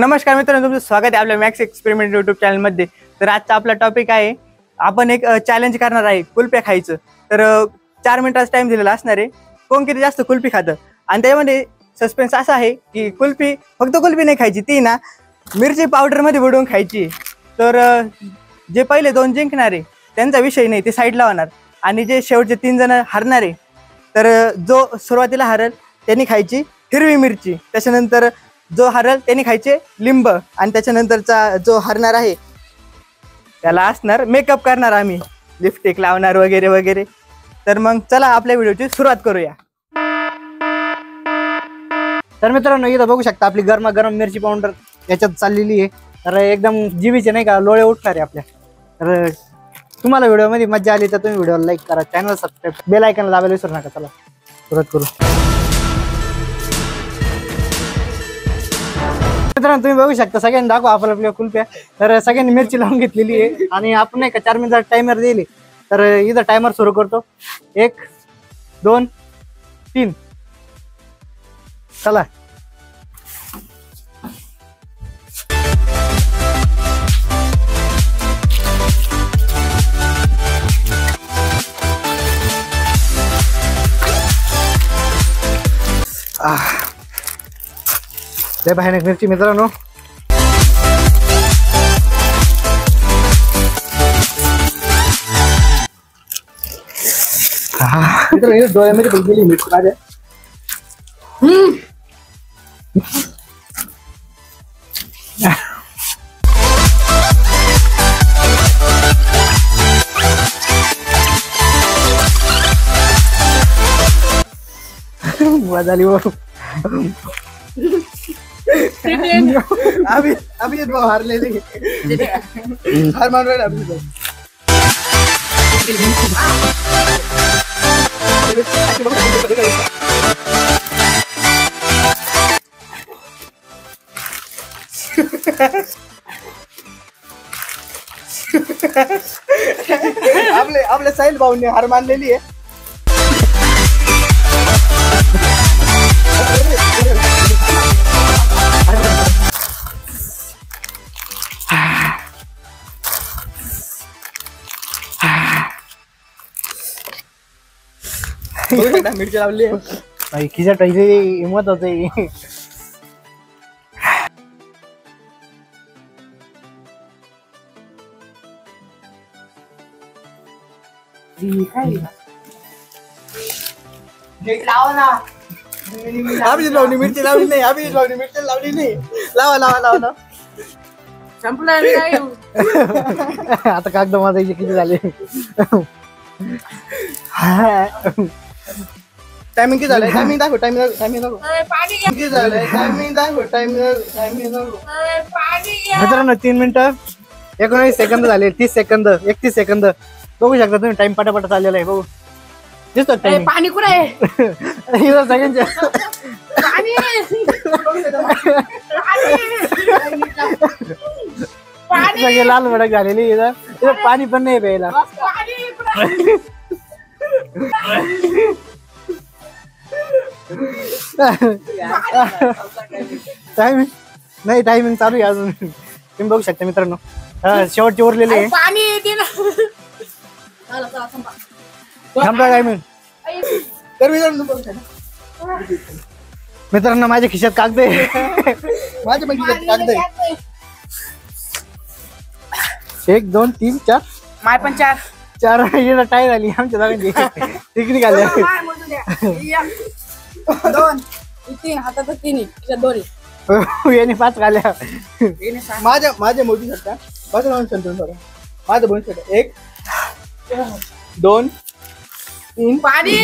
नमस्कार मित्रांनो, तुमचं स्वागत आहे आपल्या मॅक्स एक्सपेरिमेंट यूट्यूब चॅनलमध्ये। तर आजचा आपला टॉपिक आहे, आपण एक चॅलेंज करणार आहे कुल्फ्या खायचं। तर 4 मिनिटाचा टाइम दिलेला असणार आहे, कोण किती जास्त कुल्फी खातं। आणि त्यामध्ये सस्पेन्स असा आहे की कुल्फी फक्त कुल्फी नाही खायची, ती ना मिरची पावडरमध्ये बुडवून खायची। तर जे पहिले 2 जिंकणारे त्यांचा विषय नाही, ते साईडला होणार। आणि जे शेवटचे 3 जण हरणार आहे, तर जो सुरुवातीला हरेल त्यांनी खायची हिरवी मिरची, त्याच्यानंतर जो हरल त्यांनी खायचे लिंब, आणि त्याच्यानंतरचा जो हरणार आहे त्याला असणार मेकअप करणार, आम्ही लिपस्टिक लावणार वगैरे वगैरे। तर मग चला आपल्या व्हिडिओची सुरुवात करूया। तर मित्रांनो, इथं बघू शकता आपली गरमागरम मिरची पावडर याच्यात चाललेली आहे। तर एकदम जीवीचे नाही का लोळे उठणार आहे आपल्या। तर तुम्हाला व्हिडिओमध्ये मजा आली तर तुम्ही व्हिडिओला लाईक करा, चॅनल सबस्क्राईब, बेल आयकॉन दाबायला विसरू नका। चला सुरुवात करू। मित्रांनो, तुम्ही बघू शकता सगळ्यांनी दाखवा आपल्या कुल्फ्या। तर सगळ्यांनी मिरची लावून घेतलेली आहे आणि आपण नाही का 4 मिनिटाचा टायमर दिले। तर इथं टायमर सुरू करतो, 1 2 3 चला। लय भयानक मिरची मित्रांनो। मित्रांनो, डोळ्यामध्ये गेली मिरची माझ्या। झाली अभी भाऊ हारलेले हार मानवाय अभी आपल्या साहिल भाऊने हार मानलेली आहे। मिरची लावली आहे खिसा टाईचे हिंमत होते। अभिजित भाऊनी मिरची लावली नाही, अभिजित भाऊनी मिरची लावली नाही। लावा लावा लावा लावा। संपला आता कागद माझायचे किती झाले? टायमिंग किती झालंय? टायमिंग दाखव, टायमिंग दाखव किती झालंय? टायमिंग दाखव, टायमिंग दाखव। मित्रांनो, 3 मिनिटं 19 सेकंद झाले, 30 सेकंद 31 सेकंद बघू शकता तुम्ही। टाइम पटापट चाललेला आहे, बघू दिसतो टाइम। पाणी कुठे आहे? सगळ्यांच्या सगळे लाल भडक झालेली, इथं पाणी पण नाही प्यायला। टायमिंग नाही, टायमिंग चालू आहे अजून। तुम्ही बघू शकता मित्रांनो, शेवटचे उरलेले आहे। थांबा टायमिंग। तर मित्रांनो, माझ्या खिशात कागद आहे, माझ्या पण खिशात कागद आहे। 1 2 3 4 माय पण 4 टाय झाली आमच्या दोघांची। तिकडे घालल्या 2 3 हातात 3 2 याने 5 घाल्या। माझ्या मोठी शकता, माझं बोल शकता। 1 2 3 पाणी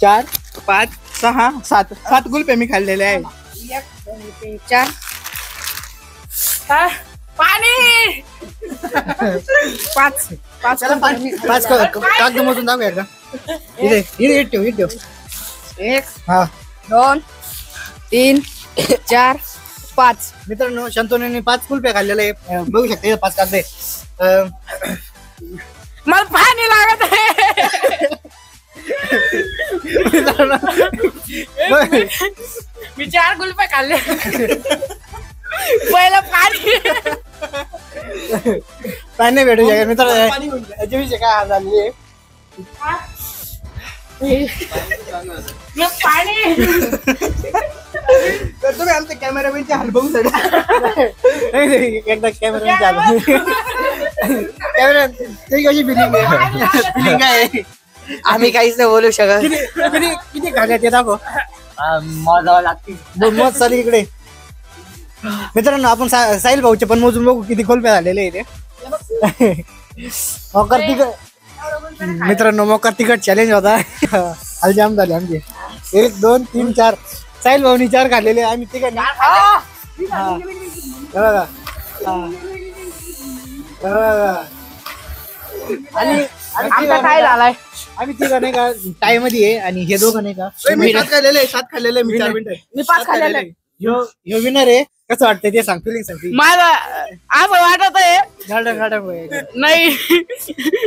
4 5 6 7 7 कुल्फ्या मी खाल्लेले आहे। 1 2 3 4 पाणी 5 कागद मोजून दाखवूया का? इथे ठेव 1 हा 2 3 4 5। मित्रांनो, शंतनूने 5 कुल्फ्या खाल्लेले आहे, बघू शकता। इथे 5 कागद आहे। मला पाणी लागत आहे। मी 4 गुल्फे खाल्ले। पहिलं पाणी. पाणी भेटू शकत मित्रांनो. याचे विषय काय हाल झाले पाणी. तर तुम्ही आमच्या कॅमेरामॅनचे हाल बघू शकता. एकदा कॅमेरा चालू. कॅमेरा कशी फिलिंग फिलिंग काय आम्ही काहीच नाही बोलू शकत. किती खाण्यात ते दाखव. मोजावं लागते. मोज चालू इकडे. मित्रांनो आपण साहिल भाऊचे पण मोजून बघू किती खोलप्या झालेले आहे ते. मोकर तिकट मित्रांनो मोकर तिकट चॅलेंज होता. हलजाम झाले आमचे. 1 2 3 4 साहिल भाऊनी 4 खाल्लेले आम्ही तिघांनी. आणि आमचा काय झालाय. आम्ही तिघं नाही का टाय मध्ये आहे आणि हे दोघं नाही का मी 7 खाल्लेले 7 खाल्लेले मी 4 मिनिटं. मी 5 खाल्लेले. ह्यो विनर आहे. कसं वाटतंय ते सांग फिलिंग सांग. मला असं वाटत आहे नाही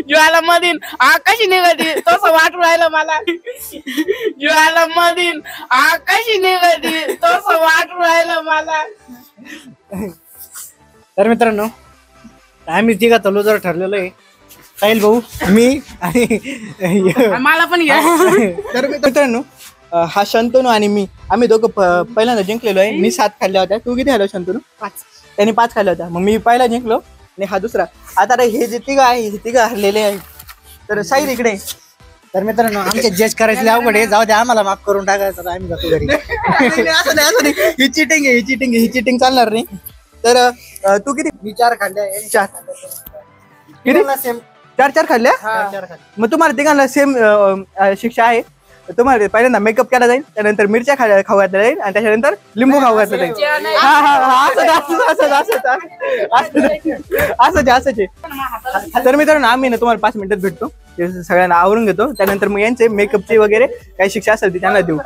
ज्वाला मधीन आकाशी निघती तसं वाटून राहिलं मला. ज्वाला मधीन आकाशी निघती तसं वाटून राहिलं मला. तर मित्रांनो आम्ही तिघा तलो जर ठरलेलो आहे. साहिल भाऊ मी आणि मला पण घ्या. तर मित्रांनो हा शंतनू आणि मी आम्ही दोघं पहिल्यांदा जिंकलेलो आहे. मी 7 खाल्ल्या होत्या. तू किती खाल्लं शंतनू? 5. त्याने 5 खाल्ल्या होत्या. मग मी पहिला जिंकलो आणि हा दुसरा. आता हे जे तिघं आहे हे तिघं हरलेले आहे. तर साहिल इकडे. तर मित्रांनो आमचे जज करायचे अवघड आहे. जाऊ दे आम्हाला माफ करून टाकायचं तर आम्ही जातो घरी. असं नाही ही चिटिंग आहे ही चिटिंग चालणार नाही. तर तू किती? मी 4 खाल्ल्या. 4 किती? सेम 4 खाल्ल्या. 4 खाल्ल्या. मग तुम्हाला तिघांना सेम शिक्षा आहे. तुम्हाला पहिल्यांदा मेकअप केला जाईल, त्यानंतर मिरच्या खाऊ घातल्या जाईल आणि त्याच्यानंतर लिंबू खाऊ घातलं जाईल. असंच. तर मित्रांनो आम्ही ना तुम्हाला 5 मिनिटात भेटतो. सगळ्यांना आवरून घेतो. त्यानंतर मग यांचे मेकअपची वगैरे काही शिक्षा असेल ती त्यांना देऊ.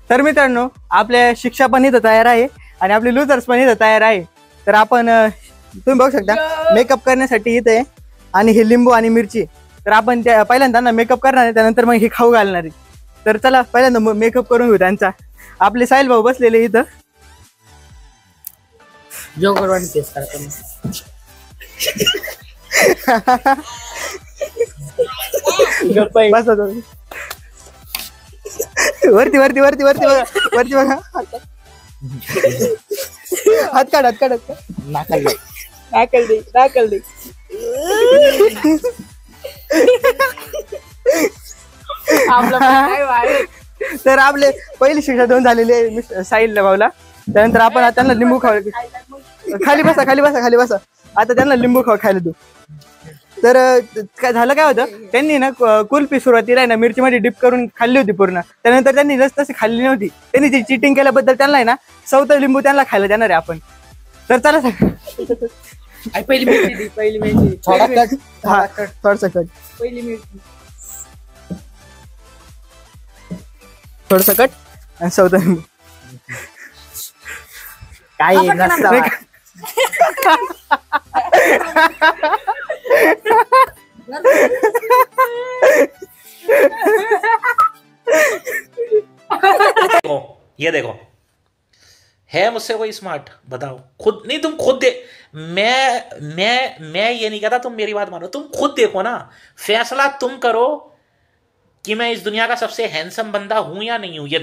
तर मित्रांनो आपल्या शिक्षा पण इथं तयार आहे आणि आपले लुजर्स पण इथं तयार आहे. तर आपण तुम्ही बघू शकता मेकअप करण्यासाठी इथे आहे आणि हे लिंबू आणि मिरची. तर आपण त्या पहिल्यांदा त्यांना मेकअप करणार आहे, त्यानंतर मग हे खाऊ घालणार आहे. तर चला पहिल्यांदा मेकअप करून घेऊ त्यांचा. आपले साहिल भाऊ बसलेले इथं. वरती वरती वरती वरती बघा वरती बघा. हात काढ नाकल दे. तर आपले पहिली शिक्षा 2 झालेली आहे साहिल भाऊला. त्यानंतर आपण त्यांना लिंबू खाली बसा. आता त्यांना लिंबू खायला देऊ. तर काय झालं काय होतं त्यांनी ना कुल्फी सुरुवातीला आहे ना मिरचीमध्ये डिप करून खाल्ली होती पूर्ण. त्यानंतर त्यांनी जस तशी खाल्ली नव्हती. त्यांनी जी चिटिंग केल्याबद्दल त्यांना आहे ना 4थं लिंबू त्यांना खायला देणार आहे आपण. तर चला पहिली मिरची थोडंसं कट पहिली मिरची थोडंसं कट आणि 4थं लिंबू. काय ये देखो है मुझसे कोई स्मार्ट? बताओ खुद नहीं, तुम खुद दे। मैं ये नहीं कहता, तुम मेरी बात मानो, तुम खुद देखो ना, फैसला तुम करो कि मैं इस दुनिया का सबसे हैंडसम बंदा हूं या नहीं हूं। ये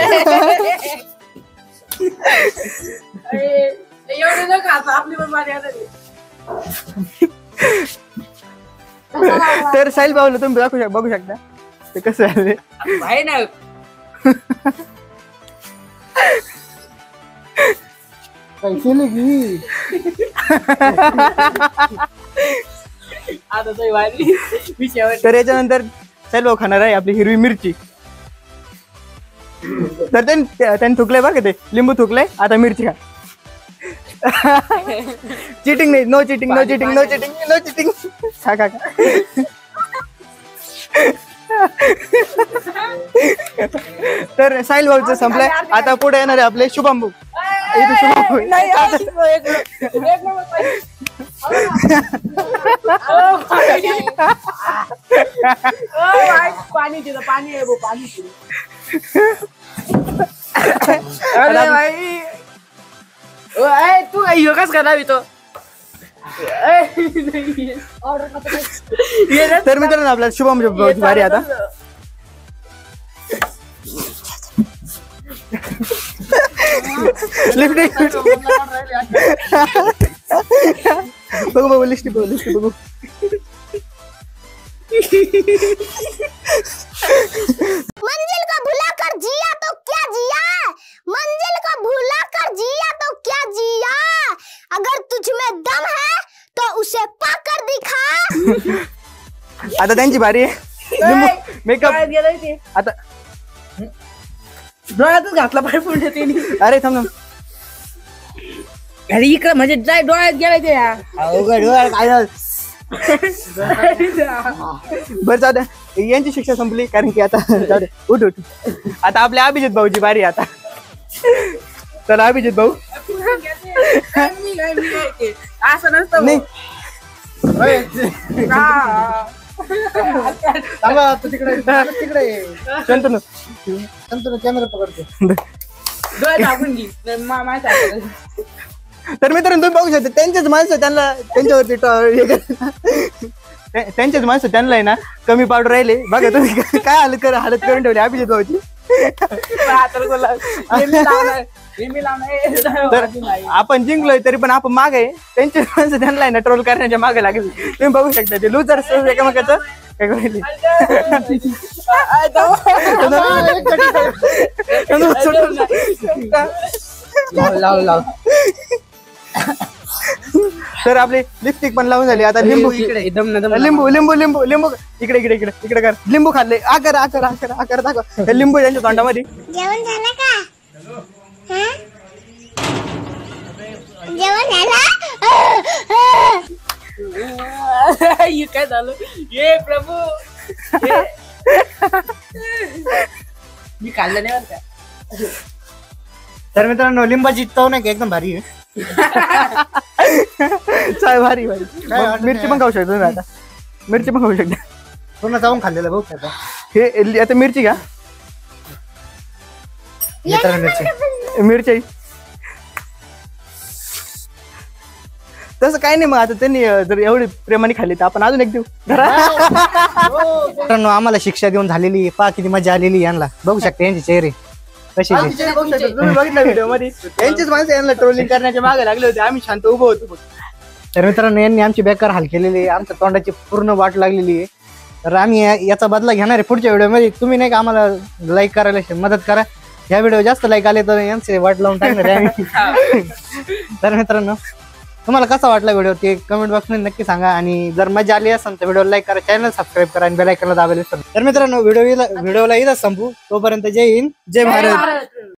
तर साहिल भाऊला तुम्ही बघू शकता ते कसं आहे भाई ना. पैसे लगी आता तो वाली विषयावर. तर याच्यानंतर साहिल भाऊ खाणार आहे आपली हिरवी मिरची. तर त्यांनी थुकलंय बरं का ते लिंबू थुकलंय. आता मिरची खा. चिटिंग नाही. No cheating. खा. तर साहिल भाऊचं संपलंय. आता पुढे येणार आहे आपले शुभम भाऊ. पाणी तिथं पाणी आहे पाणी. अरे भाई तू कस का लावी तो तर मित्रांनो आपल्याला शुभम भाऊची बारी आता. बघू बघू लिस्ट बघू. मंजिल को भुला कर जिया तो क्या जिया, मंजिल को भुला कर जिया तो क्या जिया, अगर तुझ में दम है तो उसे पाकर दिखा. आता त्यांची बारी आहे. मेकअप आता डोळ्यातच घातला पाय पुढे त्यांनी. अरे थांब. अरे इकडे म्हणजे जाय डोळ्यात गेलाय ते यार. बरं जाऊ द्या, यांची शिक्षा संपली कारण की आता जाऊ द्या. उठ. आता आपल्या अभिजित भाऊची बारी आता. तर अभिजित भाऊ असं नसतं नाही तू तिकडे शंतनू कॅमेरा पकडतो. डोळ्यात आपण घे माहिती. तर मित्रांनो तुम्ही बघू शकता त्यांचेच माणसं त्यांना त्यांच्यावरती त्यांचेच माणसं त्यांना आहे ना कमी पावडर राहिले. बघा तुम्ही काय हालत करून ठेवली अभिजित भाऊची. तर आपण जिंकलोय तरी पण आपण मागे आहे. त्यांचे माणसं त्यांना आहे ना ट्रोल करण्याच्या मागे लागेल. तुम्ही बघू शकता ते लुजर एकामेकाचं काय करायला. तर आपली लिपस्टिक पण लावून झाली. आता लिंबू लिंबू लिंबू लिंबू लिंबू इकडे इकडे इकडे इकडे कर. लिंबू खाल्ले आकर आकर आकर आकर दाखव. लिंबू त्यांच्या तोंडामध्ये. जेवण झालं का? जेवण झालं? काय झालं ये प्रभू. मी खाल्लं नाही बरं का. तर मित्रांनो लिंबाची चव नाही का एकदम भारी आहे. चाय भारी भारी. मिरची पण खाऊ शकतो आता. मिरची पण खाऊ शकता. पूर्ण जाऊन खाल्लेलं भाऊ आता. हे आता मिरची का मिरची तसं काय नाही. मग आता त्यांनी जर एवढी प्रेमाने खाल्ली तर आपण अजून एक देऊ. मित्रांनो आम्हाला शिक्षा देऊन झालेली आहे. पहा किती मजा आलेली यांना. बघू शकता यांचे चेहरे कसे. तुम्ही बघितलं व्हिडिओ मध्ये यांचीच माणसं यांना ट्रोलिंग करण्याच्या मागे लागले होते. आम्ही शांत उभं होतो. तर मित्रांनो यांनी आमची बेकार हाल केलेली आहे. आमच्या तोंडाची पूर्ण वाट लागलेली आहे. तर आम्ही याचा बदला घेणार आहे पुढच्या व्हिडिओमध्ये. तुम्ही नाही का आम्हाला लाईक करायला मदत करा. ह्या व्हिडिओ जास्त लाईक आले तर यांचे वाट लावून टाकणार आहे आम्ही. तर मित्रांनो तुम्हाला कसा वाटला व्हिडिओ ते कमेंट बॉक्समध्ये नक्की सांगा. आणि जर मजा आली असेल तर व्हिडिओ लाईक करा, चॅनल सबस्क्राईब करा आणि बेल आयकॉनला दाबायला विसरू नका. तर मित्रांनो व्हिडिओला इथं संपू. तोपर्यंत जय हिंद जय भारत.